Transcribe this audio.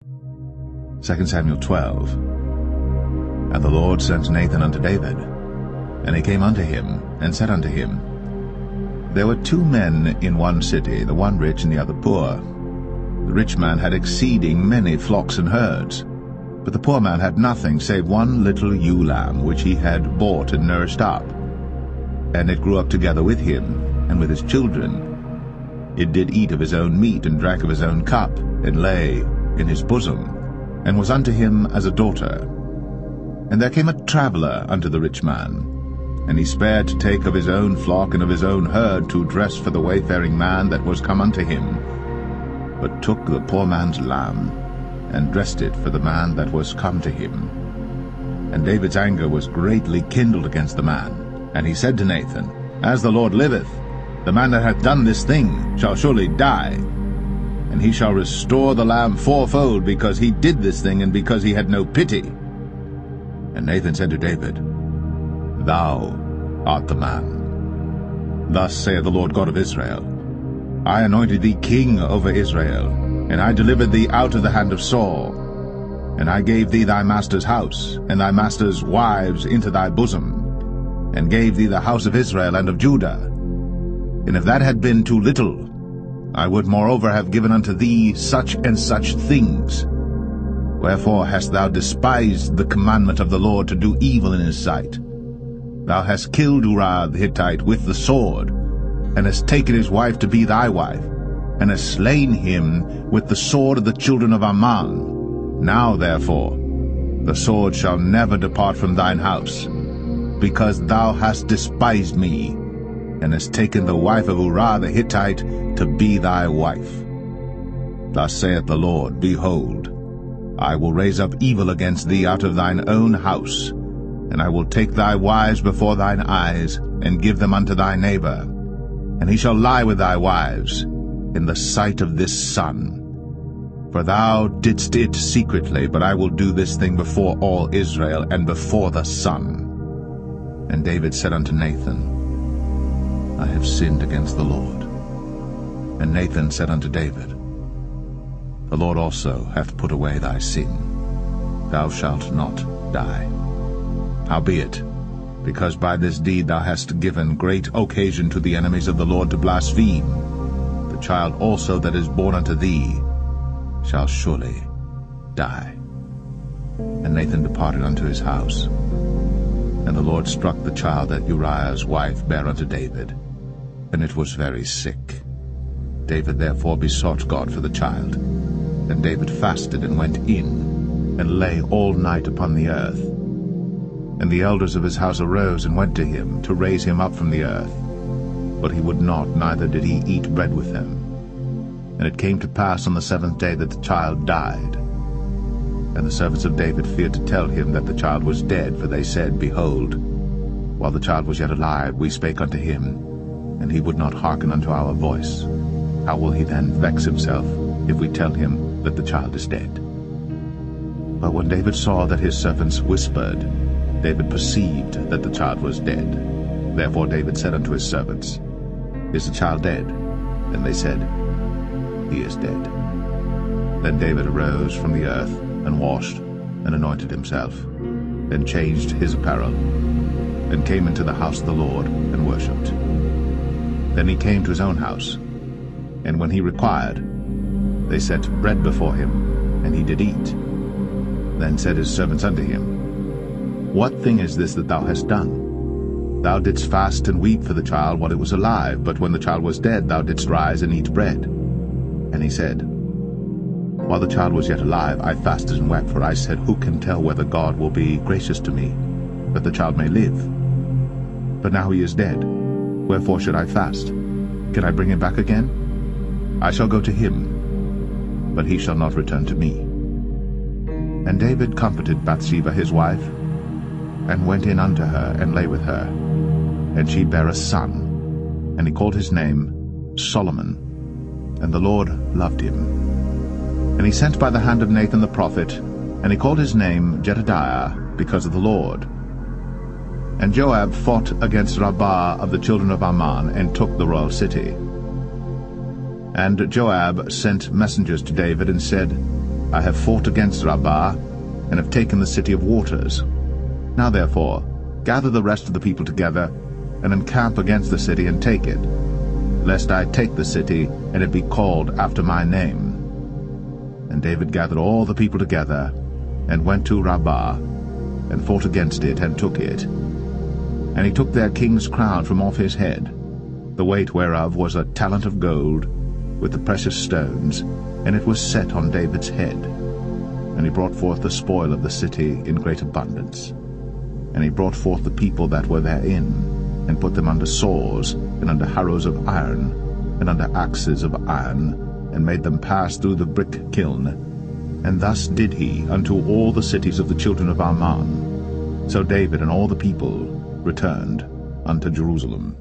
2 Samuel 12. And the Lord sent Nathan unto David. And he came unto him, and said unto him, There were 2 men in one city, the one rich and the other poor. The rich man had exceeding many flocks and herds, but the poor man had nothing save one little ewe lamb, which he had bought and nourished up. And it grew up together with him, and with his children. It did eat of his own meat, and drank of his own cup, and lay in his bosom, and was unto him as a daughter. And there came a traveller unto the rich man, and he spared to take of his own flock and of his own herd to dress for the wayfaring man that was come unto him, but took the poor man's lamb, and dressed it for the man that was come to him. And David's anger was greatly kindled against the man. And he said to Nathan, As the Lord liveth, the man that hath done this thing shall surely die, and he shall restore the lamb fourfold, because he did this thing, and because he had no pity. And Nathan said to David, Thou art the man. Thus saith the Lord God of Israel, I anointed thee king over Israel, and I delivered thee out of the hand of Saul. And I gave thee thy master's house, and thy master's wives into thy bosom, and gave thee the house of Israel and of Judah. And if that had been too little, I would moreover have given unto thee such and such things. Wherefore hast thou despised the commandment of the Lord to do evil in his sight? Thou hast killed Uriah the Hittite with the sword, and hast taken his wife to be thy wife, and hast slain him with the sword of the children of Ammon. Now therefore the sword shall never depart from thine house, because thou hast despised me, and hast taken the wife of Uriah the Hittite to be thy wife. Thus saith the Lord, Behold, I will raise up evil against thee out of thine own house, and I will take thy wives before thine eyes, and give them unto thy neighbor, and he shall lie with thy wives in the sight of this sun. For thou didst it secretly, but I will do this thing before all Israel, and before the sun. And David said unto Nathan, I have sinned against the Lord. And Nathan said unto David, The Lord also hath put away thy sin. Thou shalt not die. Howbeit, because by this deed thou hast given great occasion to the enemies of the Lord to blaspheme, the child also that is born unto thee shall surely die. And Nathan departed unto his house. And the Lord struck the child that Uriah's wife bare unto David, and it was very sick. David therefore besought God for the child. And David fasted and went in, and lay all night upon the earth. And the elders of his house arose and went to him, to raise him up from the earth. But he would not, neither did he eat bread with them. And it came to pass on the 7th day that the child died. And the servants of David feared to tell him that the child was dead, for they said, Behold, while the child was yet alive, we spake unto him, and he would not hearken unto our voice. How will he then vex himself, if we tell him that the child is dead? But when David saw that his servants whispered, David perceived that the child was dead. Therefore David said unto his servants, Is the child dead? And they said, He is dead. Then David arose from the earth, and washed, and anointed himself, and changed his apparel, and came into the house of the Lord, and worshipped. Then he came to his own house, and when he required, they set bread before him, and he did eat. Then said his servants unto him, What thing is this that thou hast done? Thou didst fast and weep for the child while it was alive, but when the child was dead thou didst rise and eat bread. And he said, While the child was yet alive, I fasted and wept, for I said, Who can tell whether God will be gracious to me, that the child may live? But now he is dead. Wherefore should I fast? Can I bring him back again? I shall go to him, but he shall not return to me. And David comforted Bathsheba his wife, and went in unto her, and lay with her. And she bare a son, and he called his name Solomon. And the Lord loved him. And he sent by the hand of Nathan the prophet, and he called his name Jedediah, because of the Lord. And Joab fought against Rabbah of the children of Ammon, and took the royal city. And Joab sent messengers to David, and said, I have fought against Rabbah, and have taken the city of waters. Now therefore, gather the rest of the people together, and encamp against the city, and take it, lest I take the city, and it be called after my name. And David gathered all the people together, and went to Rabbah, and fought against it, and took it. And he took their king's crown from off his head, the weight whereof was a talent of gold, with the precious stones, and it was set on David's head. And he brought forth the spoil of the city in great abundance. And he brought forth the people that were therein, and put them under saws, and under harrows of iron, and under axes of iron, and made them pass through the brick kiln. And thus did he unto all the cities of the children of Ammon. So David and all the people returned unto Jerusalem.